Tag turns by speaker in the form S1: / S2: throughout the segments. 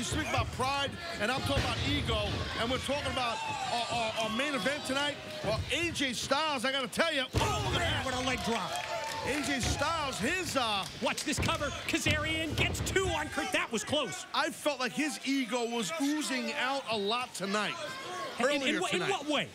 S1: you speak about pride, and I'm talking about ego, and we're talking about our main event tonight. Well, AJ Styles, I got to tell you.
S2: Oh, look at that. What a leg drop.
S1: AJ Styles, his...
S2: Watch this cover. Kazarian gets 2 on Kurt. That was close.
S1: I felt like his ego was oozing out a lot tonight. Earlier tonight.
S2: In what way?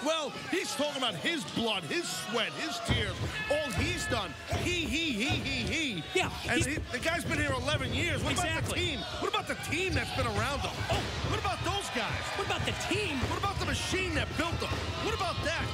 S1: Well, he's talking about his blood, his sweat, his tears, all he's done. He.
S2: Yeah.
S1: And the guy's been here 11 years. What about the team? What about the team that's been around him? Oh, what about those guys?
S2: What about the team?
S1: What about the machine that built them? What about that?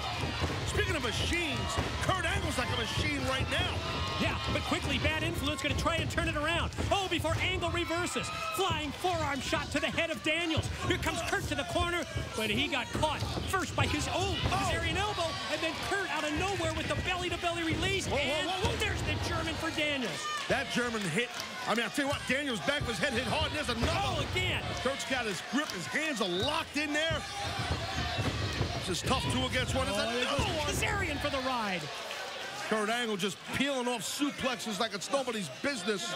S1: Speaking of machines, Kurt Angle's like a machine right now.
S2: Yeah, but quickly, bad influence going to try and turn it around. Oh, before Angle reverses. Flying forearm shot to the head of Daniels. Here comes Kurt to the corner, but he got caught first by his Kazarian elbow, and then Kurt out of nowhere with the belly-to-belly release, there's the German for Daniels.
S1: That German hit, I mean, I'll tell you what, Daniels' back of his head hit hard, and there's another.
S2: Oh, again.
S1: Kurt's got his grip, his hands are locked in there. This is tough 2 against 1.
S2: Kazarian for the ride.
S1: Kurt Angle just peeling off suplexes like it's nobody's business.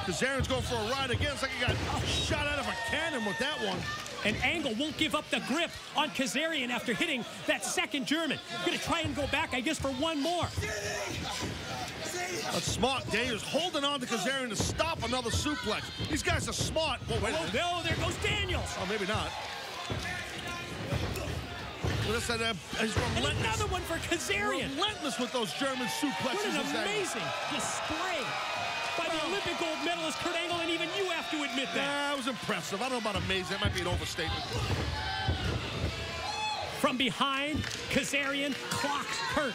S1: Kazarian's going for a ride again. It's like he got shot out of a cannon with that one.
S2: And Angle won't give up the grip on Kazarian after hitting that second German. Going to try and go back, I guess, for one more.
S1: That's smart. Daniels holding on to Kazarian to stop another suplex. These guys are smart. Whoa, wait a minute.
S2: No, there goes Daniels.
S1: Oh, maybe not. Listen, he's relentless.
S2: And another one for Kazarian.
S1: Relentless with those German suplexes.
S2: What an amazing display by the Olympic gold medalist Kurt Angle, and even you have to admit that.
S1: That was impressive. I don't know about amazing. That might be an overstatement.
S2: From behind, Kazarian clocks Kurt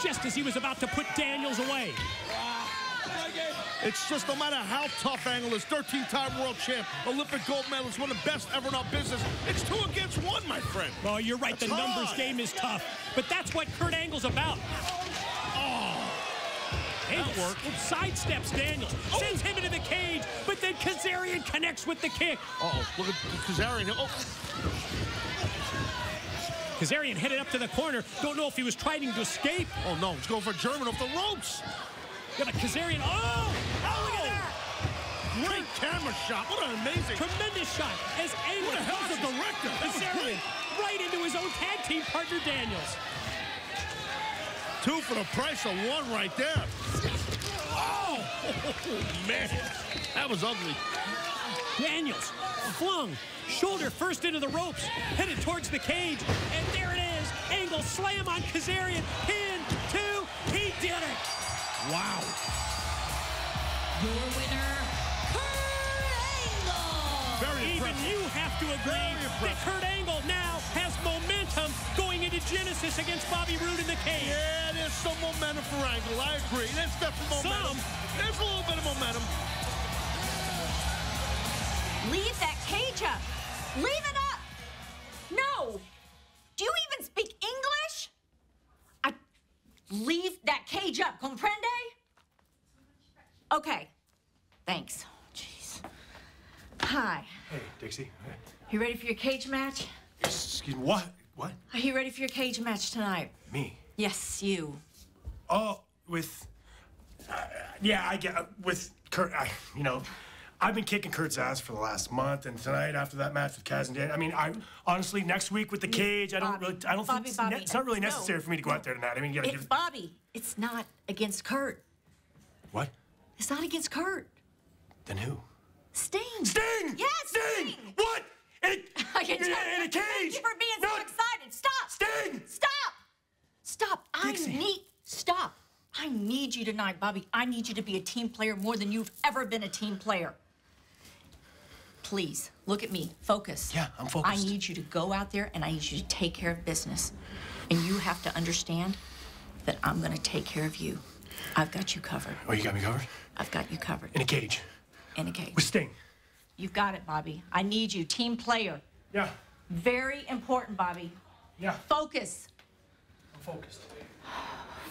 S2: just as he was about to put Daniels away.
S1: It's just no matter how tough Angle is, 13-time world champ, Olympic gold medalist, one of the best ever in our business. It's 2 against 1, my friend.
S2: Oh, you're right. The numbers game is tough. But that's what Kurt Angle's about.
S1: Oh.
S2: Angle sidesteps Daniels, sends him into the cage, but then Kazarian connects with the kick.
S1: Uh-oh, look at Kazarian.
S2: Kazarian headed up to the corner. Don't know if he was trying to escape.
S1: Oh, no, he's going for German off the ropes.
S2: Yeah, but Kazarian, look at that!
S1: Great camera shot. What an amazing.
S2: Tremendous shot as Angle.
S1: Who the hell's the director?
S2: Kazarian right into his own tag team partner, Daniels.
S1: 2 for the price of 1 right there. Oh, man. That was ugly.
S2: Daniels flung shoulder first into the ropes, headed towards the cage, and there it is. Angle slam on Kazarian. Pin, 2. He did it.
S1: Wow.
S3: Your winner, Kurt Angle.
S1: Very
S2: Even
S1: impressive.
S2: you have to agree that Kurt Angle now has momentum going into Genesis against Bobby Roode in the cage.
S1: Yeah, there's some momentum for Angle. I agree. There's definitely momentum. There's a little bit of momentum.
S3: Leave that cage up. Leave it up. No. Do you even speak English? Leave that cage up. Comprende? Okay. Thanks. Jeez. Hi.
S4: Hey, Dixie.
S3: You ready for your cage match?
S4: Excuse me, what? What?
S3: Are you ready for your cage match tonight?
S4: Me?
S3: Yes, you.
S4: Oh, with... yeah, I get... with Kurt, I've been kicking Kurt's ass for the last month, and tonight after that match with Kaz and Dan, I mean, honestly, next week with the cage, I don't think it's not really necessary for me to go out there tonight. I mean, you gotta give...
S3: Bobby, it's not against Kurt.
S4: What?
S3: It's not against Kurt.
S4: Then who?
S3: Sting.
S4: Sting!
S3: Yes,
S4: Sting! What? In a cage!
S3: Thank you for being so excited. Stop!
S4: Sting!
S3: Stop! Stop!
S4: Dixie.
S3: Stop! I need you tonight, Bobby. I need you to be a team player more than you've ever been a team player. Please, look at me. Focus.
S4: Yeah, I'm focused.
S3: I need you to go out there, and I need you to take care of business. And you have to understand that I'm going to take care of you. I've got you covered.
S4: Oh, you got me covered?
S3: I've got you covered.
S4: In a cage.
S3: In a cage.
S4: With Sting.
S3: You've got it, Bobby. I need you. Team player.
S4: Yeah.
S3: Very important, Bobby.
S4: Yeah.
S3: Focus.
S4: I'm focused.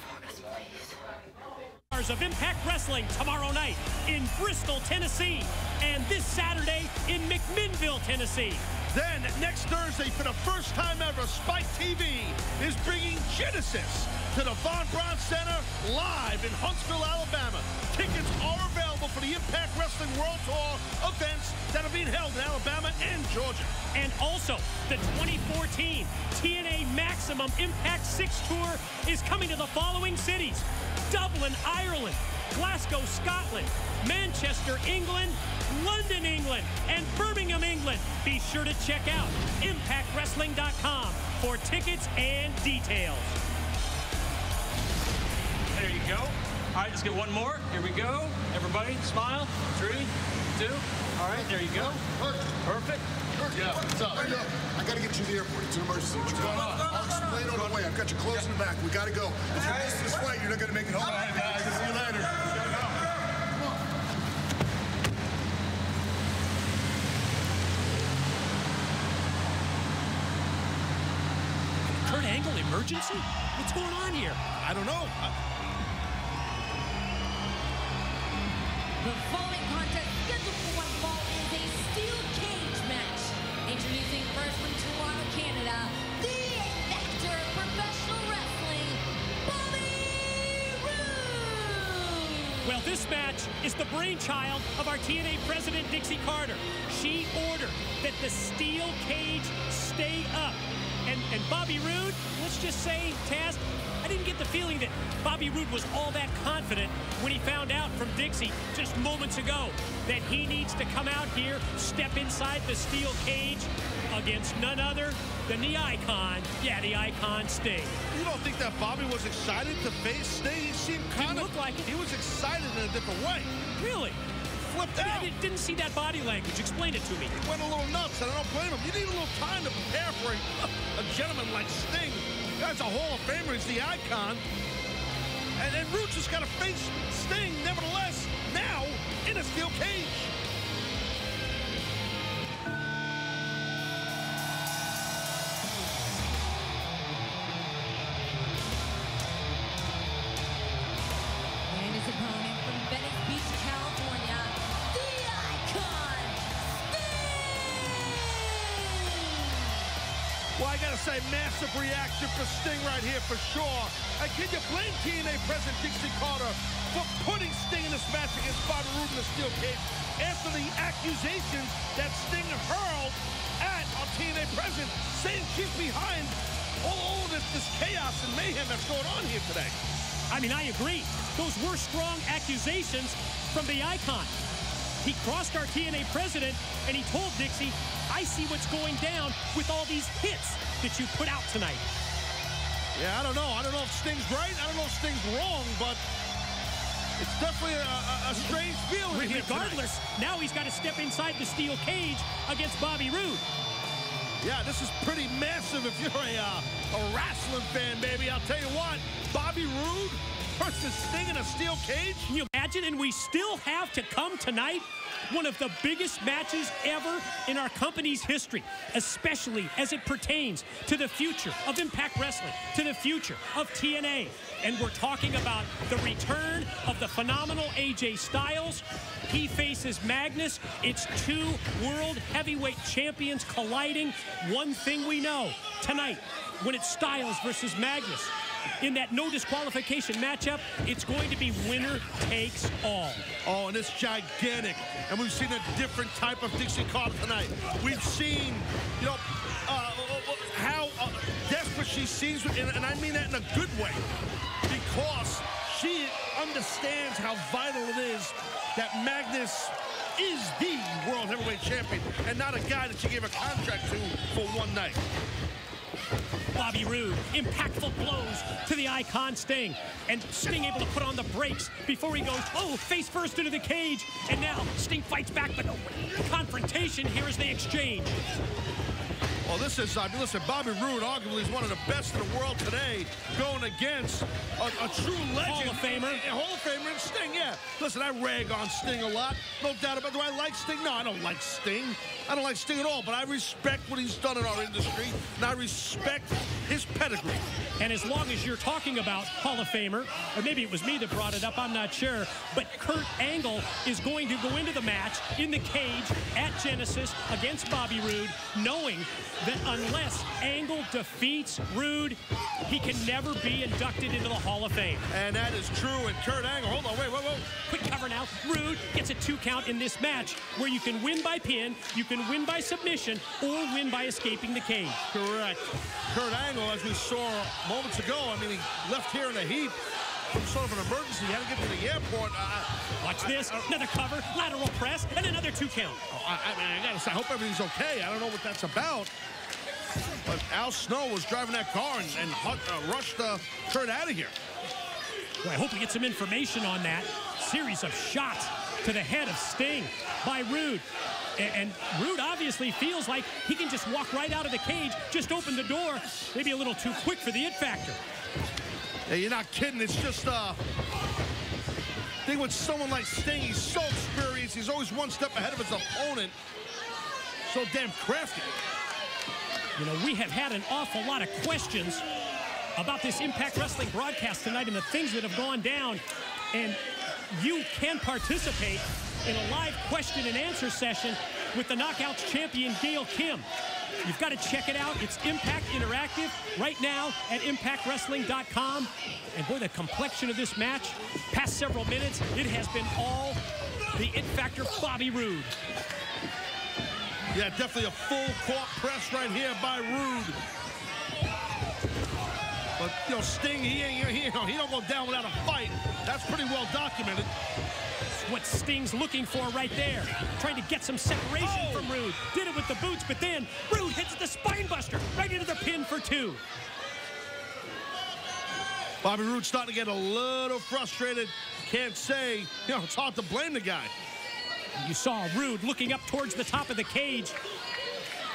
S3: Focus, please.
S2: Of Impact Wrestling tomorrow night in Bristol, Tennessee, and this Saturday in McMinnville, Tennessee.
S1: Then, next Thursday, for the first time ever, Spike TV is bringing Genesis to the Von Braun Center live in Huntsville, Alabama. Tickets are available for the Impact Wrestling World Tour events that are being held in Alabama and Georgia.
S2: And also, the 2014 TNA Maximum Impact 6 Tour is coming to the following cities: Dublin, Ireland, Glasgow, Scotland, Manchester, England, London, England, and Birmingham, England. Be sure to check out ImpactWrestling.com for tickets and details.
S5: There you go. All right, let's get one more. Here we go. Everybody, smile. 3, 2. All right, there you go. Perfect.
S6: Yeah, what's up? Hey, look, I gotta get you to the airport. It's an emergency. What's going on? I'll explain on the way. I've got your clothes in the back. We gotta go. If you miss this flight, you're not gonna make it home. All right, guys. See you later.
S2: Kurt Angle emergency? What's going on here?
S1: I don't know.
S7: The following contest scheduled for one fall is a steel cage match. Introducing first from Toronto, Canada, the actor of professional wrestling, Bobby Roode.
S2: Well, this match is the brainchild of our TNA president, Dixie Carter. She ordered that the steel cage stay up. And Bobby Roode, let's just say, Taz, I didn't get the feeling that Bobby Roode was all that confident when he found out from Dixie just moments ago that he needs to come out here, step inside the steel cage against none other than the Icon. Yeah, the Icon Sting.
S1: You don't think that Bobby was excited to face Sting? He seemed kind of...
S2: looked like it.
S1: He was excited in a different way.
S2: Really?
S1: Flipped out.
S2: I didn't see that body language. Explain it to me.
S1: He went a little nuts, and I don't blame him. You need a little time to prepare for a gentleman like Sting. That's a Hall of Famer. He's the Icon. And Roode just got to face Sting, nevertheless, now in a steel cage.
S7: And his opponent from Venice Beach, California, the Icon, Sting!
S1: Well, I got to say, massive reaction for Sting right here for sure. And can you blame TNA President Dixie Carter for putting Sting in this match against Bobby Roode in the steel cage after the accusations that Sting hurled at our TNA President, saying she's behind all of this chaos and mayhem that's going on here today?
S2: I mean, I agree. Those were strong accusations from the Icon. He crossed our TNA president, and he told Dixie, I see what's going down with all these hits that you put out tonight.
S1: Yeah, I don't know. I don't know if Sting's right. I don't know if Sting's wrong, but it's definitely a strange feeling here
S2: Regardless, now he's got to step inside the steel cage against Bobby Roode.
S1: Yeah, this is pretty massive if you're a wrestling fan, baby. I'll tell you what, Bobby Roode versus Sting in a steel cage.
S2: Can you imagine? And we still have to come tonight, one of the biggest matches ever in our company's history, especially as it pertains to the future of Impact Wrestling, to the future of TNA. And we're talking about the return of the phenomenal AJ Styles. He faces Magnus. It's two world heavyweight champions colliding. One thing we know tonight, when it's Styles versus Magnus, in that no disqualification matchup, it's going to be winner takes all.
S1: Oh, and it's gigantic. And we've seen a different type of Dixie Carter tonight. We've seen, you know, how desperate she seems, and I mean that in a good way, because she understands how vital it is that Magnus is the world heavyweight champion and not a guy that she gave a contract to for one night.
S2: Bobby Roode, impactful blows to the Icon Sting. And Sting able to put on the brakes before he goes, oh, face first into the cage. And now Sting fights back, but confrontation, here is the exchange.
S1: Well, this is, listen, Bobby Roode arguably is one of the best in the world today, going against a true legend.
S2: Hall of Famer.
S1: Hall of Famer and Sting, yeah. Listen, I rag on Sting a lot, no doubt about it. Do I like Sting? No, I don't like Sting. I don't like Sting at all, but I respect what he's done in our industry, and I respect his pedigree.
S2: And as long as you're talking about Hall of Famer, or maybe it was me that brought it up, I'm not sure, but Kurt Angle is going to go into the match in the cage at Genesis against Bobby Roode, knowing that unless Angle defeats Rude, he can never be inducted into the Hall of Fame.
S1: And that is true. And Kurt Angle, hold on, wait.
S2: Quick cover now. Rude gets a 2 count in this match where you can win by pin, you can win by submission, or win by escaping the cage.
S1: Correct. Kurt Angle, as we saw moments ago, I mean, he left here in a heap. Some sort of an emergency. He had to get to the airport.
S2: Watch this. Another cover, lateral press, and another 2 count.
S1: I gotta say, I hope everything's okay. I don't know what that's about. But Al Snow was driving that car and rushed Kurt out of here.
S2: Well, I hope we get some information on that. Series of shots to the head of Sting by Rude. And Rude obviously feels like he can just walk right out of the cage, just open the door. Maybe a little too quick for the it factor.
S1: Yeah, you're not kidding. It's just thing with someone like Sting. He's so experienced. He's always one step ahead of his opponent. So damn crafty.
S2: You know, we have had an awful lot of questions about this Impact Wrestling broadcast tonight and the things that have gone down. And you can participate in a live question and answer session with the Knockouts champion, Gail Kim. You've got to check it out. It's Impact Interactive right now at ImpactWrestling.com. And boy, the complexion of this match, past several minutes, it has been all the it factor Bobby Roode.
S1: Yeah, definitely a full court press right here by Rude. But, you know, Sting, he don't go down without a fight. That's pretty well documented.
S2: What Sting's looking for right there. Trying to get some separation from Rude. Did it with the boots, but then Rude hits the spine buster right into the pin for 2.
S1: Bobby Roode starting to get a little frustrated. Can't say, you know, it's hard to blame the guy.
S2: You saw Rude looking up towards the top of the cage.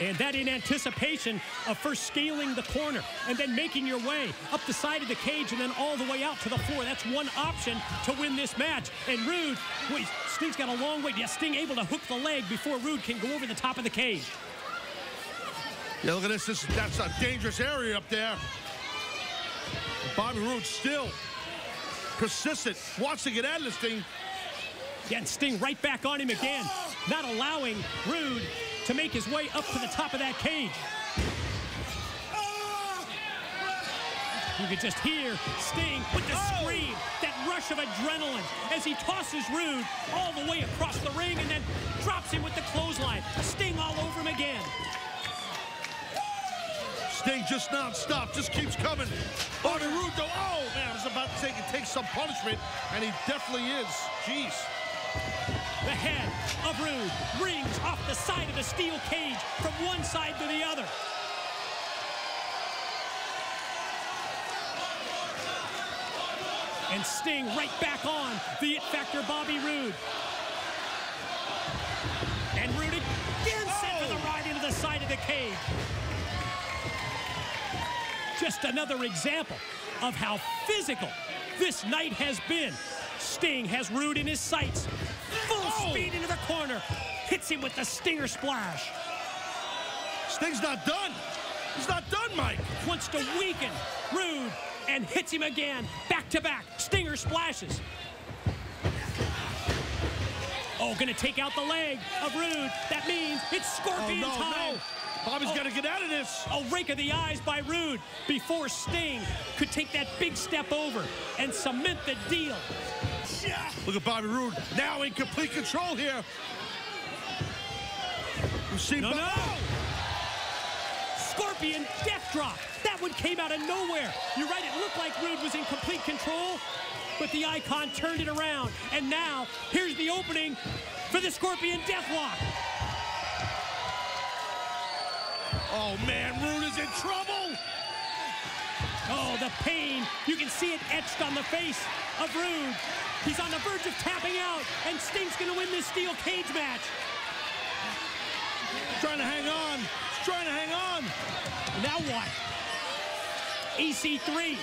S2: And that in anticipation of first scaling the corner and then making your way up the side of the cage and then all the way out to the floor. That's one option to win this match. And Rude, wait, Sting's got a long way. Yeah, Sting able to hook the leg before Rude can go over the top of the cage.
S1: Yeah, look at this. That's a dangerous area up there. Bobby Roode still persistent. Wants to get out of this thing.
S2: Yeah, and Sting right back on him again. Not allowing Rude to make his way up to the top of that cage. You could just hear Sting with the scream, that rush of adrenaline as he tosses Rude all the way across the ring and then drops him with the clothesline. Sting all over him again.
S1: Sting just non-stop, just keeps coming. Bobby Roode, though, oh, man, I was about to say he takes some punishment, and he definitely is. Jeez.
S2: The head of Rude rings off the side of the steel cage from one side to the other. And Sting right back on the it factor Bobby Roode. And Roode again sent to the right into the side of the cage. Just another example of how physical this night has been. Sting has Roode in his sights. Full speed into the corner. Hits him with the Stinger Splash.
S1: Sting's not done. He's not done, Mike.
S2: Wants to weaken Roode and hits him again. Back to back. Stinger Splashes. Oh, gonna take out the leg of Roode. That means it's Scorpion time.
S1: No. Bobby's got to get out of this.
S2: A rake of the eyes by Roode before Sting could take that big step over and cement the deal.
S1: Look at Bobby Roode now in complete control here. We've seen
S2: No. Scorpion death drop. That one came out of nowhere. You're right, it looked like Roode was in complete control, but the Icon turned it around. And now, here's the opening for the Scorpion deathlock.
S1: Oh, man, Roode is in trouble.
S2: Oh, the pain. You can see it etched on the face of Roode. He's on the verge of tapping out, and Sting's going to win this steel cage match.
S1: Trying to hang on. He's trying to hang on.
S2: Now what? EC3